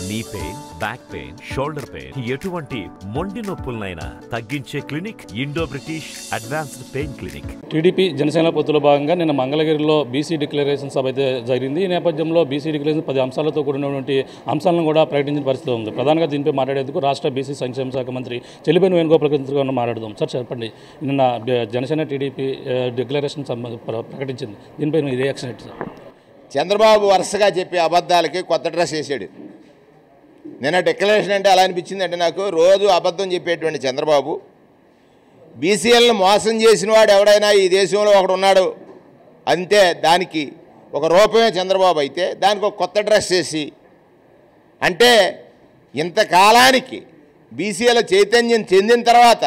Knee pain, back pain, shoulder pain, ఎటువంటి మొండి నొప్పులనైనా తగ్గించే clinic Indo British advanced pain clinic. TDP Janasena పొత్తులో భాగంగా నిన్న మంగళగిరిలో బీసీ డిక్లరేషన్ సభ అయితే జరిగింది. ఈ నేపథ్యంలో బీసీ డిక్లరేషన్ 10 అంశాలతో కూడినటువంటి అంశాలను కూడా ప్రకటించిన పరిస్థితి ఉంది. ప్రధానంగా దీనిపై మాట్లాడేందుకు రాష్ట్ర బీసీ సంక్షేమ శాఖ మంత్రి చెల్లిపోయిన వేణుగోపాల్ మాట్లాడదాం. సార్ చెప్పండి, నిన్న జనసేన టీడీపీ డిక్లరేషన్ ప్రకటించింది, దీనిపై మీ రియాక్షన్ ఏంటి సార్? చంద్రబాబు వరుసగా చెప్పే అబద్ధాలకి కొత్త డ్రెస్ వేసాడు. నిన్న డిక్లరేషన్ అంటే అలా అనిపించింది అంటే నాకు, రోజు అబద్ధం చెప్పేటువంటి చంద్రబాబు బీసీఎల్ని మోసం చేసిన వాడు ఎవడైనా ఈ దేశంలో ఒకడు ఉన్నాడు అంతే, దానికి ఒక రూపమే చంద్రబాబు అయితే దానికి ఒక కొత్త డ్రెస్ వేసి, అంటే ఇంతకాలానికి బీసీఎల్ చైతన్యం చెందిన తర్వాత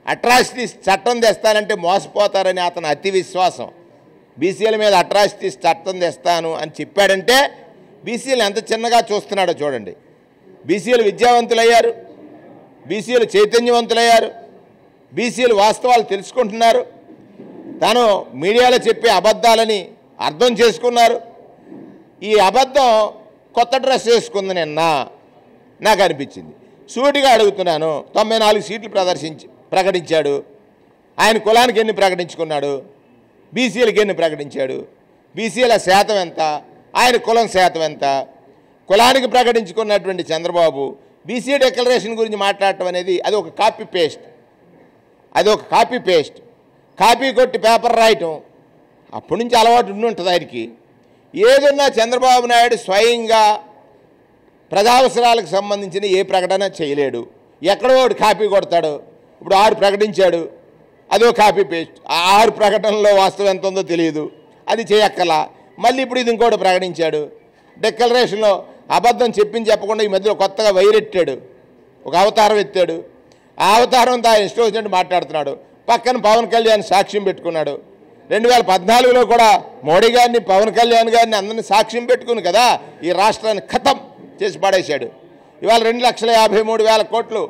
అట్రాసిటీస్ చట్టం తెస్తానంటే మోసపోతారని అతని అతి విశ్వాసం. బీసీఎల్ మీద అట్రాసిటీస్ చట్టం తెస్తాను అని చెప్పాడంటే బీసీఎల్ ఎంత చిన్నగా చూస్తున్నాడో చూడండి. బీసీఎల్ విద్యావంతులయ్యారు, బీసీఎల్ చైతన్యవంతులయ్యారు, బీసీఎల్ వాస్తవాలు తెలుసుకుంటున్నారు, తాను మీడియాలో చెప్పే అబద్ధాలని అర్థం చేసుకున్నారు. ఈ అబద్ధం కొత్త డ్రెస్ వేసుకుంది నిన్న నాకు అనిపించింది. సూటిగా అడుగుతున్నాను, 94 సీట్లు ప్రకటించాడు. ఆయన కులానికి ఎన్ని ప్రకటించుకున్నాడు? బీసీఎల్కి ఎన్ని ప్రకటించాడు? బీసీఎల్ శాతం ఎంత? ఆయన కులం శాతం ఎంత? కులానికి ప్రకటించుకున్నటువంటి చంద్రబాబు బీసీ డిక్లరేషన్ గురించి మాట్లాడటం అనేది అది ఒక కాపీ పేస్ట్, కాపీ కొట్టి పేపర్ రాయటం అప్పటి నుంచి అలవాటు ఉండి ఉంటుంది ఆయనకి. ఏదన్నా చంద్రబాబు నాయుడు స్వయంగా ప్రజావసరాలకు సంబంధించిన ఏ ప్రకటన చేయలేడు, ఎక్కడో ఒకటి కాపీ కొడతాడు. ఇప్పుడు 6 ప్రకటించాడు, అదో కాపీ పేస్ట్. ఆ 6 ప్రకటనలో వాస్తవం ఎంత ఉందో తెలియదు, అది చేయక్కలా. మళ్ళీ ఇప్పుడు ఇది ఇంకోటి ప్రకటించాడు. డిక్లరేషన్లో అబద్ధం చెప్పకుండా ఈ మధ్యలో కొత్తగా వైరెట్టాడు, ఒక అవతారం ఎత్తాడు. ఆ అవతారంతో ఆయన ఇష్టం వచ్చినట్టు మాట్లాడుతున్నాడు. పక్కన పవన్ కళ్యాణ్ సాక్ష్యం పెట్టుకున్నాడు. 2014లో కూడా మోడీ గారిని, పవన్ కళ్యాణ్ గారిని అందరినీ సాక్ష్యం పెట్టుకుని కదా ఈ రాష్ట్రాన్ని ఖతం చేసి పడేశాడు. ఇవాళ 2,53,000 కోట్లు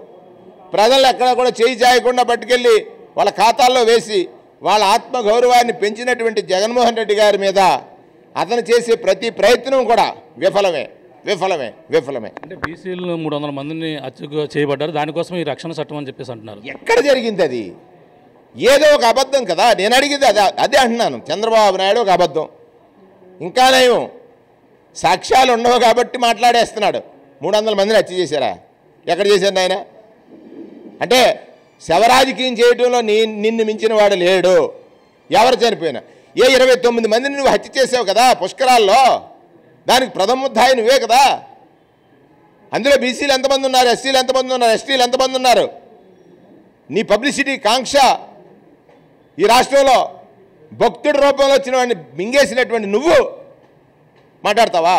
ప్రజలు ఎక్కడ కూడా చేయి చాయకుండా పట్టుకెళ్ళి వాళ్ళ ఖాతాల్లో వేసి వాళ్ళ ఆత్మగౌరవాన్ని పెంచినటువంటి జగన్మోహన్ రెడ్డి గారి మీద అతను చేసే ప్రతి ప్రయత్నం కూడా విఫలమే. అంటే బీసీలు 300 మందిని హత్య చేయబడ్డారు, దానికోసం ఈ రక్షణ చట్టం అని చెప్పేసి అంటున్నారు. ఎక్కడ జరిగింది అది? ఏదో ఒక అబద్ధం కదా. నేను అడిగింది అదే అంటున్నాను. చంద్రబాబు నాయుడు ఒక అబద్ధం, ఇంకా నయం సాక్ష్యాలు ఉండవు కాబట్టి మాట్లాడేస్తున్నాడు. 300 మందిని హత్య చేశారా? ఎక్కడ చేశారు ఆయన? అంటే శవరాజకీయం చేయడంలో నిన్ను మించిన వాడు లేడు. ఎవరు చనిపోయినా 29 మందిని నువ్వు హత్య చేసావు కదా పుష్కరాల్లో, దానికి ప్రథమ ముద్దాయి నువ్వే కదా. అందులో బీసీలు ఎంతమంది ఉన్నారు, ఎస్సీలు ఎంతమంది ఉన్నారు, ఎస్టీలు ఎంతమంది ఉన్నారు? నీ పబ్లిసిటీ కాంక్ష ఈ రాష్ట్రంలో భక్తుడి రూపంలో వచ్చిన వాడిని మింగేసినటువంటి నువ్వు మాట్లాడతావా?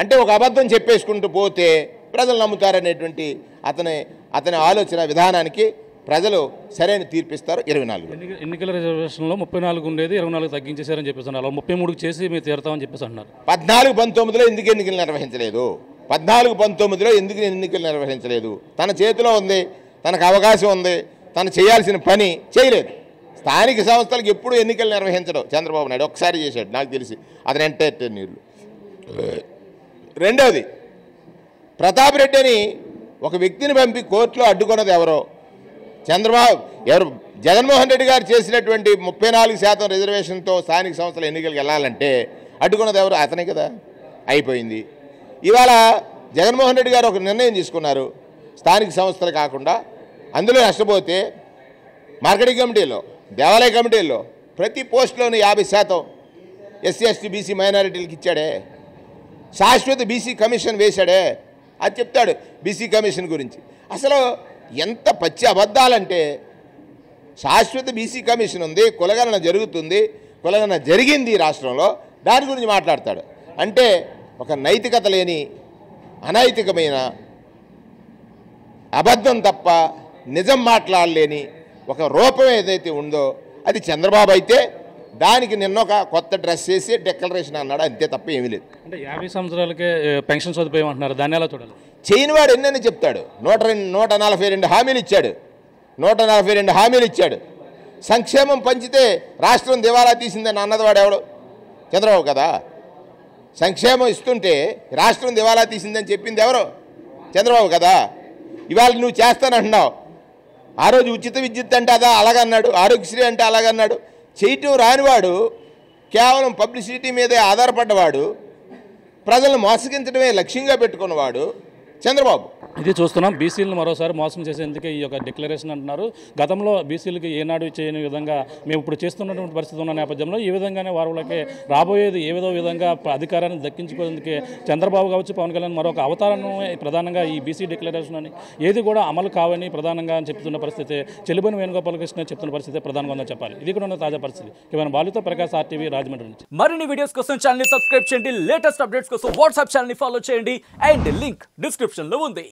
అంటే ఒక అబద్ధం చెప్పేసుకుంటూ పోతే ప్రజలు నమ్ముతారనేటువంటి అతని ఆలోచన విధానానికి ప్రజలు సరైన తీర్పిస్తారు. 24 ఎన్నికల రిజర్వేషన్లో 34 ఉండేది 24 తగ్గించేశారని చెప్పేసి అన్నారు. 33 చేసి మీరు తీరుతామని చెప్పేసి అన్నారు. 14-19లో ఎందుకు ఎన్నికలు నిర్వహించలేదు? 14-19లో ఎందుకు ఎన్నికలు నిర్వహించలేదు? తన చేతిలో ఉంది, తనకు అవకాశం ఉంది, తను చేయాల్సిన పని చేయలేదు. స్థానిక సంస్థలకు ఎప్పుడు ఎన్నికలు నిర్వహించడం చంద్రబాబు నాయుడు ఒకసారి చేశాడు నాకు తెలిసి, అతను ఎంటర్టైనర్లు. రెండవది, ప్రతాప్ రెడ్డి అని ఒక వ్యక్తిని పంపి కోర్టులో అడ్డుకున్నది ఎవరో? ఎవరు? జగన్మోహన్ రెడ్డి గారు చేసినటువంటి 34% రిజర్వేషన్తో స్థానిక సంస్థల ఎన్నికలకు వెళ్ళాలంటే అడ్డుకున్నది ఎవరు? అతనే కదా. అయిపోయింది. ఇవాళ జగన్మోహన్ రెడ్డి గారు ఒక నిర్ణయం తీసుకున్నారు, స్థానిక సంస్థలు కాకుండా అందులో నష్టపోతే మార్కెటింగ్ కమిటీలో, దేవాలయ కమిటీల్లో ప్రతి పోస్టులోనూ 50% ఎస్సీ ఎస్టీ బీసీ మైనారిటీలకు ఇచ్చాడే. శాశ్వత బీసీ కమిషన్ వేశాడే. అది చెప్తాడు బీసీ కమిషన్ గురించి. అసలు ఎంత పచ్చి అబద్ధాలంటే, శాశ్వత బీసీ కమిషన్ ఉంది, కులగణన జరుగుతుంది, కులగణన జరిగింది రాష్ట్రంలో, దాని గురించి మాట్లాడతాడు. అంటే ఒక నైతికత లేని అనైతికమైన అబద్ధం తప్ప నిజం మాట్లాడలేని ఒక రూపం ఏదైతే ఉందో అది చంద్రబాబు అయితే దానికి నిన్న ఒక కొత్త డ్రెస్ వేసి డిక్లరేషన్ అన్నాడు, అంతే తప్ప ఏమీ లేదు. అంటే 50 సంవత్సరాలకే పెన్షన్ సదుపాయం అంటున్నారు, దాన్ని ఎలా చూడాలి? చేయనివాడు ఎన్నని చెప్తాడు. 142 హామీలు ఇచ్చాడు, 142 హామీలు ఇచ్చాడు. సంక్షేమం పంచితే రాష్ట్రం దివాలా తీసిందని అన్నది వాడు ఎవడు? చంద్రబాబు కదా. సంక్షేమం ఇస్తుంటే రాష్ట్రం దివాలా తీసిందని చెప్పింది ఎవరు? చంద్రబాబు కదా. ఇవాళ నువ్వు చేస్తానంటున్నావు. ఆ రోజు ఉచిత విద్యుత్ అంటే అదా అలాగన్నాడు, ఆరోగ్యశ్రీ అంటే అలాగన్నాడు. చేయటం రానివాడు, కేవలం పబ్లిసిటీ మీదే ఆధారపడ్డవాడు, ప్రజలను మోసగించడమే లక్ష్యంగా పెట్టుకున్నవాడు చంద్రబాబు. ఇది చూస్తున్నాం. బీసీలను మరోసారి మోసం చేసేందుకే ఈ యొక్క డిక్లరేషన్ అంటున్నారు. గతంలో బీసీలకి ఏనాడు చేయని విధంగా మేము ఇప్పుడు చేస్తున్నటువంటి పరిస్థితి ఉన్న నేపథ్యంలో ఈ విధంగానే వారులకే రాబోయేది ఏదో విధంగా అధికారాన్ని దక్కించుకోవడానికి చంద్రబాబు కావచ్చు, పవన్ కళ్యాణ్ మరొక అవతారాన్ని ప్రధానంగా ఈ బీసీ డిక్లరేషన్ అని ఏది కూడా అమలు కావని ప్రధానంగా చెప్తున్న పరిస్థితి, చెల్లిబోని వేణుగోపాలకృష్ణ చెప్తున్న పరిస్థితి ప్రధానంగా ఉందని చెప్పాలి. ఇది కూడా ఉన్న తాజా పరిస్థితి. కేవలం బాలుతో ప్రకాశ్, RTV, రాజమండ్రి నుంచి. మరిన్ని వీడియోస్ కోసం ఛానల్ ని సబ్స్క్రైబ్ చేయండి. లేటెస్ట్ అప్డేట్స్ కోసం వాట్సాప్ ఛానల్ ని ఫాలో చేయండి. అండ్ లింక్ డిస్క్రిప్షన్ లో ఉంది.